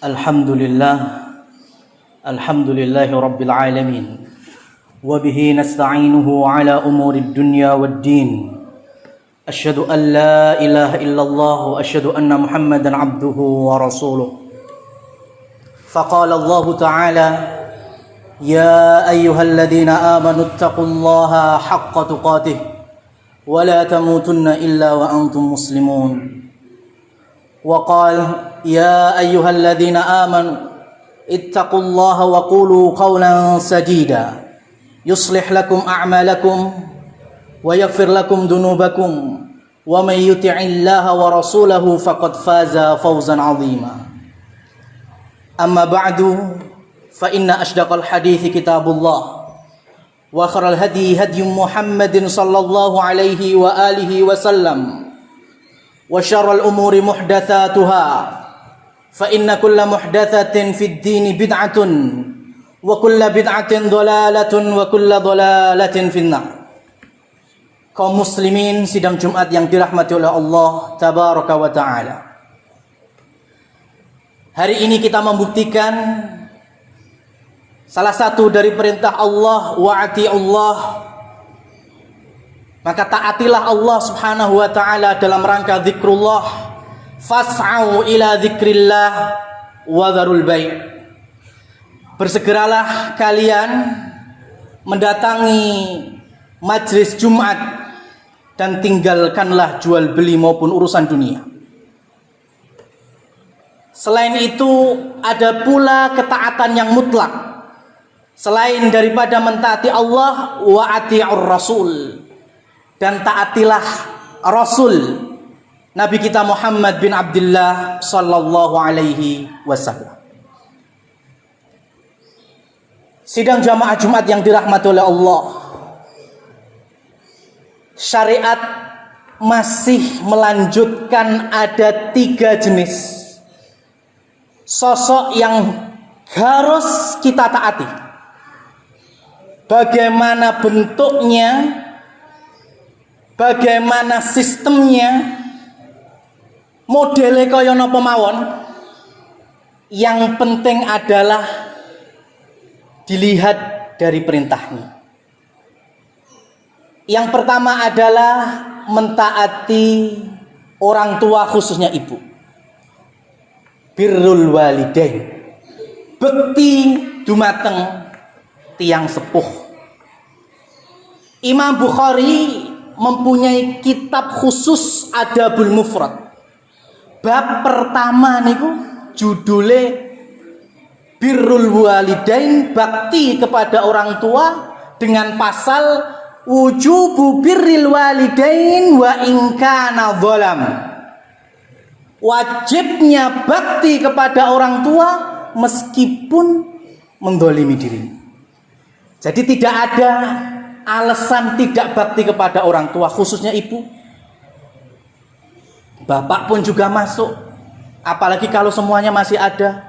Alhamdulillah, alhamdulillahi rabbil alamin. Wa bihi nasta'inuhu ala umuri dunya waddin. Asyhadu an la ilaha illallah wa asyhadu anna Muhammadan abduhu wa rasuluh. Faqala Allah Ta'ala, ya ayyuhalladzina amanu ittaqullaha haqqa tuqatih wa la tamutunna illa wa antum muslimun. وقال يا أيها الذين آمنوا اتقوا الله وقولوا قولا سديدا يصلح لكم أعمالكم ويغفر لكم ذنوبكم ومن يطع الله ورسوله فقد فاز فوزا عظيما أما بعد فإن أصدق الحديث كتاب الله وخير الهدي هدي محمد صلى الله عليه وآله وسلم وشر الأمور محدثاتها فإن كل محدثة في الدين بدعة وكل بدعة ضلالة وكل ضلالة في النار. Kaum muslimin sidang Jumat yang dirahmati oleh Allah Tabaraka wa Ta'ala. Hari ini kita membuktikan salah satu dari perintah Allah, wa'ati'ullah, maka taatilah Allah Subhanahu wa Ta'ala dalam rangka zikrullah. Fas'au ila zikrillah wa dzarul bai'. Bersegeralah kalian mendatangi majlis Jumat dan tinggalkanlah jual beli maupun urusan dunia. Selain itu ada pula ketaatan yang mutlak. Selain daripada mentaati Allah, wa ati'ur rasul, dan taatilah Rasul Nabi kita Muhammad bin Abdullah sallallahu alaihi wasallam. Sidang jamaah Jumat yang dirahmati oleh Allah, syariat masih melanjutkan ada 3 jenis sosok yang harus kita taati. Bagaimana bentuknya, bagaimana sistemnya, modelnya kaya napa mawon, yang penting adalah dilihat dari perintahnya. Yang pertama adalah mentaati orang tua, khususnya ibu. Birrul walidain, bekti dumateng tiang sepuh. Imam Bukhari mempunyai kitab khusus Adabul Mufrad. Bab pertama niku judule Birrul Walidain, bakti kepada orang tua, dengan pasal wujubu birril walidain wa in kana zalam. Wajibnya bakti kepada orang tua meskipun mendolimi dirinya. Jadi tidak ada alasan tidak bakti kepada orang tua, khususnya ibu. Bapak pun juga masuk, apalagi kalau semuanya masih ada.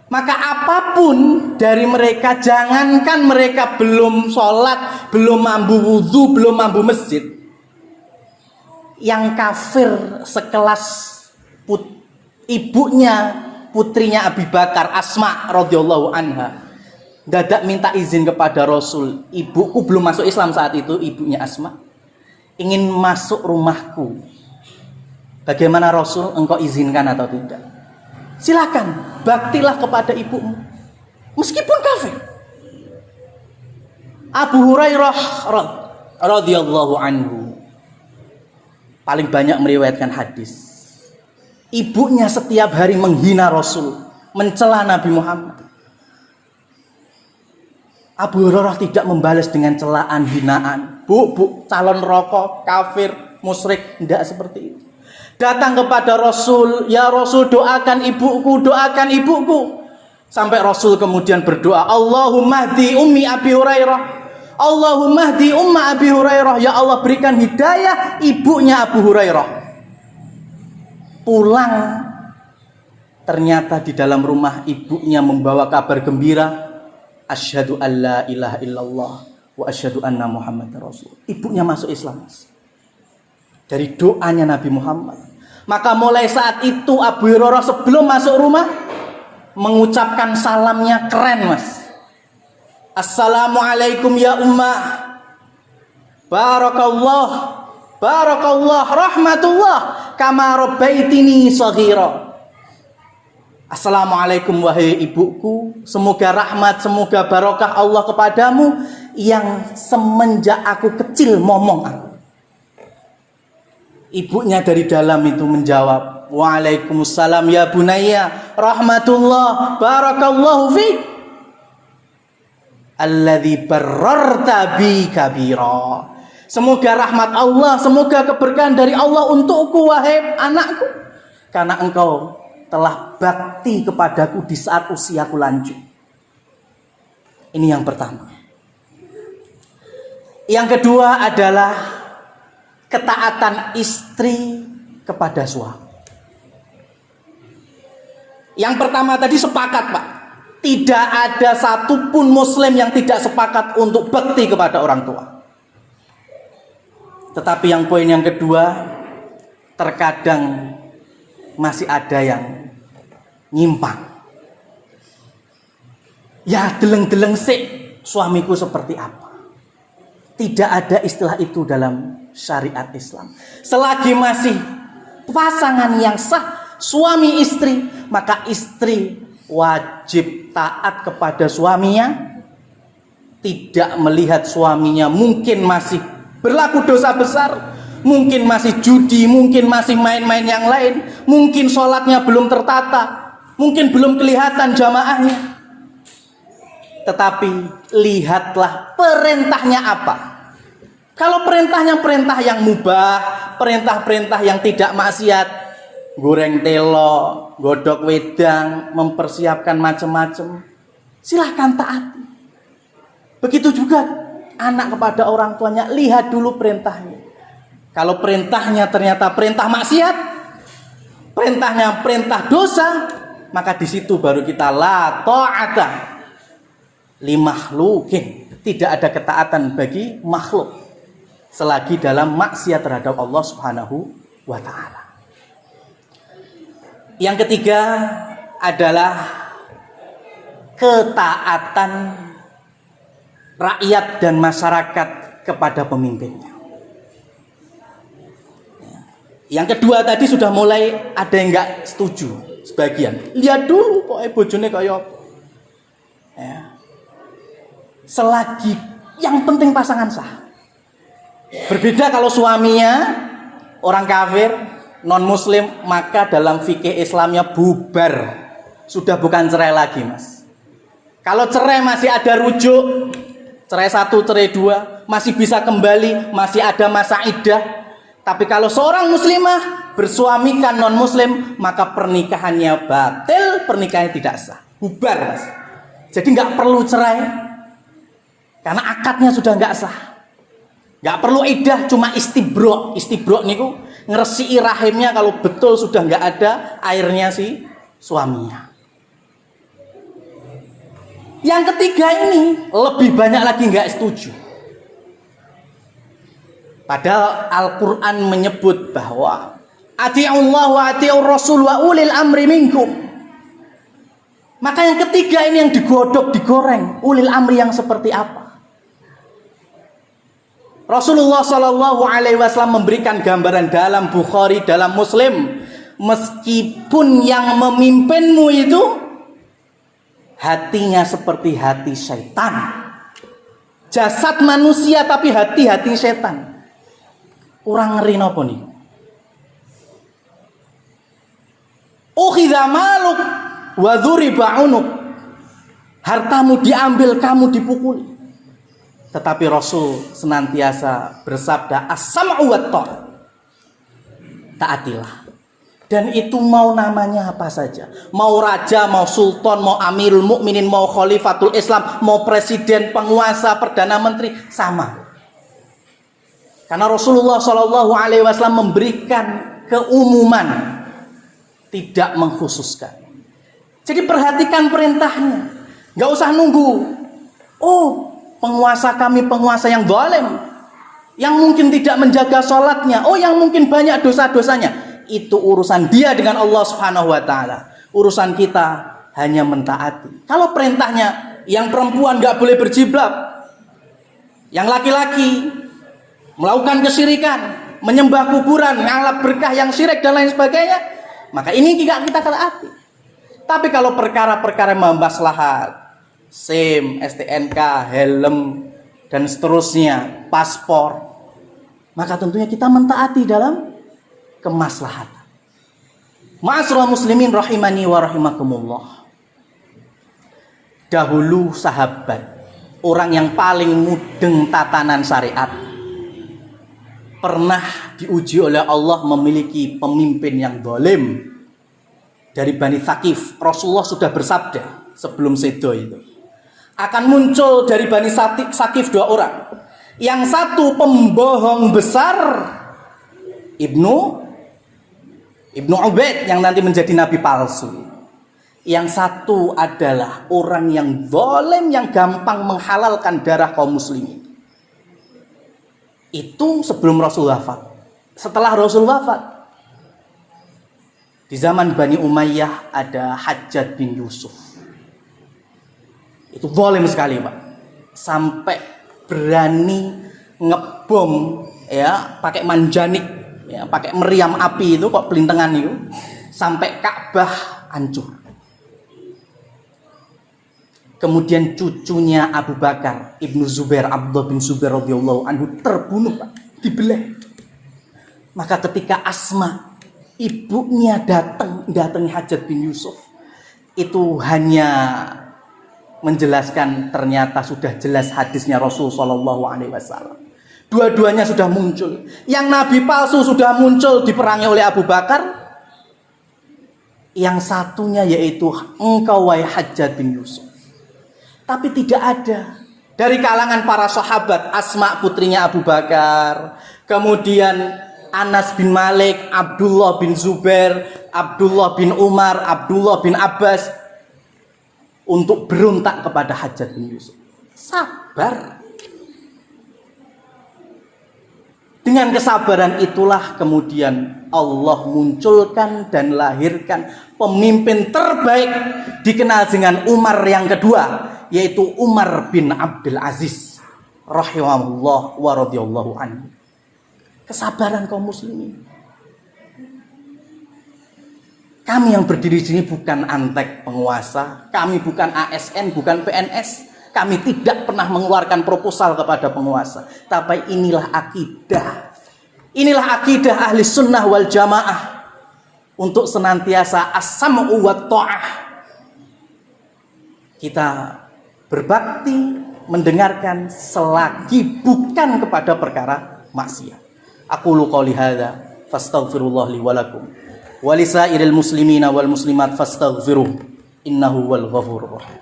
Maka apapun dari mereka, jangankan mereka belum sholat, belum mampu wudhu, belum mampu masjid, yang kafir sekelas ibunya, putrinya Abi Bakar, Asma radhiyallahu anha, dadak minta izin kepada Rasul. Ibuku belum masuk Islam saat itu, ibunya Asma, ingin masuk rumahku. Bagaimana Rasul, engkau izinkan atau tidak? Silakan, baktilah kepada ibumu meskipun kafir. Abu Hurairah radhiyallahu anhu paling banyak meriwayatkan hadis. Ibunya setiap hari menghina Rasul, mencela Nabi Muhammad. Abu Hurairah tidak membalas dengan celaan, hinaan. Bu, calon rokok, kafir, musyrik, tidak seperti itu. Datang kepada Rasul, ya Rasul, doakan ibuku, doakan ibuku. Sampai Rasul kemudian berdoa, Allahumma hdi ummi Abi Hurairah, Allahumma hdi umma Abi Hurairah, ya Allah berikan hidayah ibunya Abu Hurairah. Pulang, ternyata di dalam rumah ibunya membawa kabar gembira, asyhadu an la ilaha illallah wa asyhadu anna Muhammadar Rasul. Ibunya masuk Islam dari doanya Nabi Muhammad. Maka mulai saat itu Abu Hurairah sebelum masuk rumah mengucapkan salamnya keren, Mas. Assalamualaikum ya ummah. Barakallah, barakallah, rahmatullah, kama rabbaitini shaghira. Assalamualaikum wahai ibuku, semoga rahmat, semoga barokah Allah kepadamu yang semenjak aku kecil momong aku. Ibunya dari dalam itu menjawab, Waalaikumsalam ya bunayya, rahmatullah, barakallahu fiik. Alladzi bararta bi kabira. Semoga rahmat Allah, semoga keberkahan dari Allah untukku wahai anakku, karena engkau telah bakti kepadaku di saat usiaku lanjut. Ini yang pertama. Yang kedua adalah ketaatan istri kepada suami. Yang pertama tadi sepakat, Pak. Tidak ada satupun muslim yang tidak sepakat untuk bakti kepada orang tua. Tetapi yang poin yang kedua, terkadang masih ada yang nyimpang. Ya deleng-deleng sik, suamiku seperti apa. Tidak ada istilah itu dalam syariat Islam. Selagi masih pasangan yang sah, suami istri, maka istri wajib taat kepada suaminya. Tidak melihat suaminya mungkin masih berlaku dosa besar, mungkin masih judi, mungkin masih main-main yang lain, mungkin sholatnya belum tertata, mungkin belum kelihatan jamaahnya. Tetapi lihatlah perintahnya apa. Kalau perintahnya perintah yang mubah, perintah-perintah yang tidak maksiat, goreng telo, godok wedang, mempersiapkan macam-macam, silahkan taati. Begitu juga anak kepada orang tuanya, lihat dulu perintahnya. Kalau perintahnya ternyata perintah maksiat, perintahnya perintah dosa, maka di situ baru kita la ta'ata li makhlukin. Tidak ada ketaatan bagi makhluk selagi dalam maksiat terhadap Allah Subhanahu wa ta'ala. Yang ketiga adalah ketaatan rakyat dan masyarakat kepada pemimpinnya. Yang kedua tadi sudah mulai ada yang nggak setuju sebagian. Lihat dulu pokoknya bojone kayak apa. Ya. Selagi yang penting pasangan sah. Berbeda kalau suaminya orang kafir, non muslim, maka dalam fikih Islamnya bubar. Sudah bukan cerai lagi, Mas. Kalau cerai masih ada rujuk, cerai 1, cerai 2, masih bisa kembali, masih ada masa iddah. Tapi kalau seorang muslimah bersuamikan non muslim, maka pernikahannya batil, pernikahannya tidak sah, bubar, Mas. Jadi nggak perlu cerai karena akadnya sudah nggak sah. Nggak perlu iddah, cuma istibrok. Istibrok niku ngeresiki rahimnya kalau betul sudah nggak ada airnya si suaminya. Yang ketiga ini lebih banyak lagi nggak setuju. Padahal Al-Quran menyebut bahwa ati'ullah wa ati'ur rasul wa ulil amri minkum. Maka yang ketiga ini yang digodok, digoreng, ulil amri yang seperti apa? Rasulullah Shallallahu Alaihi Wasallam memberikan gambaran dalam Bukhari, dalam Muslim, meskipun yang memimpinmu itu hatinya seperti hati setan, jasad manusia tapi hati setan. Kurang ngeri napa nih? Ukhidha maluk wa dhuriba unuk. Hartamu diambil, kamu dipukuli. Tetapi Rasul senantiasa bersabda as-sam'u wat ta'ah. Taatilah. Dan itu mau namanya apa saja. Mau raja, mau sultan, mau amirul mukminin, mau khalifatul Islam, mau presiden, penguasa, perdana menteri, sama. Karena Rasulullah Shallallahu Alaihi Wasallam memberikan keumuman, tidak mengkhususkan. Jadi perhatikan perintahnya, nggak usah nunggu. Oh, penguasa kami penguasa yang zalim, yang mungkin tidak menjaga sholatnya, oh yang mungkin banyak dosa-dosanya. itu urusan dia dengan Allah Subhanahu wa taala. Urusan kita hanya mentaati. Kalau perintahnya yang perempuan nggak boleh berjilbab, yang laki-laki melakukan kesyirikan, menyembah kuburan, ngalap berkah yang syirik dan lain sebagainya, maka ini juga kita taati. Tapi kalau perkara-perkara maslahat, SIM, STNK, helm, dan seterusnya, paspor, maka tentunya kita mentaati dalam kemaslahatan. Ma'asyiral muslimin rahimani wa rahimakumullah. Dahulu sahabat, orang yang paling mudeng tatanan syariat, pernah diuji oleh Allah memiliki pemimpin yang zalim. Dari Bani Thaqif, Rasulullah sudah bersabda sebelum sedo itu, akan muncul dari Bani Thaqif 2 orang. Yang satu pembohong besar, Ibnu Ubaid yang nanti menjadi nabi palsu. Yang satu adalah orang yang zalim, yang gampang menghalalkan darah kaum muslimin. Itu sebelum Rasul wafat. Setelah Rasul wafat, di zaman Bani Umayyah ada Hajjaj bin Yusuf. Itu zalim sekali, Pak. Sampai berani ngebom ya, pakai manjanik ya, pakai meriam api itu kok pelintengan itu, sampai Ka'bah hancur. Kemudian cucunya Abu Bakar, Ibnu Zubair, Abdullah bin Zubair radhiyallahu anhu terbunuh, Pak, dibelah. Maka ketika Asma, ibunya datangi Hajjaj bin Yusuf, itu hanya menjelaskan ternyata sudah jelas hadisnya Rasul sallallahu alaihi wasallam. Dua-duanya sudah muncul. Yang nabi palsu sudah muncul diperangi oleh Abu Bakar. Yang satunya yaitu engkau wahai Hajjaj bin Yusuf. Tapi tidak ada dari kalangan para sahabat, Asma putrinya Abu Bakar, kemudian Anas bin Malik, Abdullah bin Zubair, Abdullah bin Umar, Abdullah bin Abbas, untuk berontak kepada Hajjaj bin Yusuf. Sabar. Dengan kesabaran itulah kemudian Allah munculkan dan lahirkan pemimpin terbaik, dikenal dengan Umar yang kedua, yaitu Umar bin Abdul Aziz rahimahullah wa radhiyallahu anhu. Kesabaran kaum muslimin. Kami yang berdiri di sini bukan antek penguasa, kami bukan ASN, bukan PNS. Kami tidak pernah mengeluarkan proposal kepada penguasa. Tapi inilah akidah. Inilah akidah ahli sunnah wal jamaah. Untuk senantiasa as-sam'u wa ta'ah. Kita berbakti, mendengarkan selagi bukan kepada perkara maksiat. Aqulu qouli hadza fastaghfirullah li wa lakum wa lisairil muslimina wal muslimat fastaghfiruh innahu wal ghafurur rahim.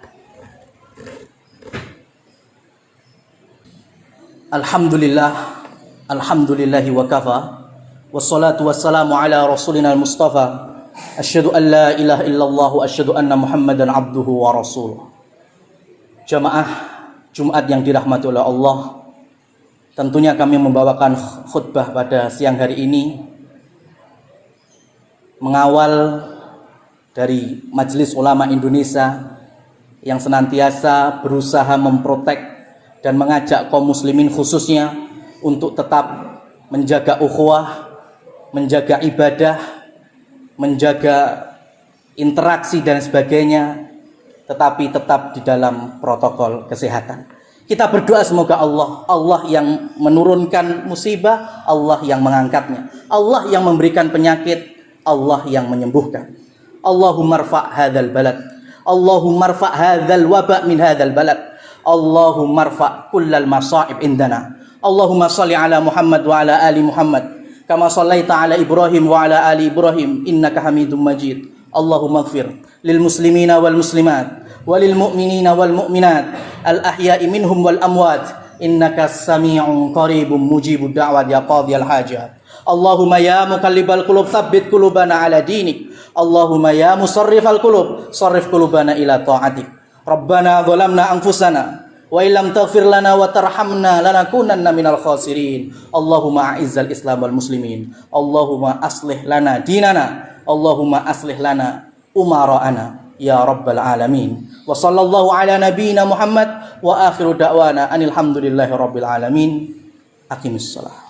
Alhamdulillahi wa kafa, wassalatu wassalamu ala rasulina al-mustafa, asyhadu an la ilaha illallah wa asyhadu anna muhammadan abduhu wa rasuluh. Jamaah Jumat yang dirahmati oleh Allah, tentunya kami membawakan khutbah pada siang hari ini mengawal dari Majelis Ulama Indonesia yang senantiasa berusaha memprotek dan mengajak kaum muslimin khususnya untuk tetap menjaga ukhuwah, menjaga ibadah, menjaga interaksi dan sebagainya, tetapi tetap di dalam protokol kesehatan. Kita berdoa semoga Allah yang menurunkan musibah, Allah yang mengangkatnya, Allah yang memberikan penyakit, Allah yang menyembuhkan. Allahumma rfa' hadzal balad, Allahumma rfa' hadzal waba' min hadzal balad, Allahumma rfa' kullal masa'ib indana. Allahumma salli ala Muhammad wa ala ali Muhammad kama sallaita ala Ibrahim wa ala ali Ibrahim innaka Hamidum Majid. Allahumma ighfir lil muslimina wal muslimat walil mu'minina wal mu'minat al ahya'i minhum wal amwat innaka sami'un qaribun mujibud da'wat ya qadhiyal hajat. Allahumma ya muqallibal qulub tsabbit qulubana ala dinik. Allahumma ya musarrifal qulub sarrif qulubana ila ta'atik. Rabbana zalamna anfusana wa illam taghfir lana wa tarhamna lanakunanna minal khasirin. Allahumma a'izzal Islam wal muslimin. Allahumma aslih lana dinana. Allahumma aslih lana umara'ana ya rabbal alamin. Wa sallallahu ala nabiyyina Muhammad wa akhiru da'wana anil hamdulillahi rabbil alamin. Aqimissalah.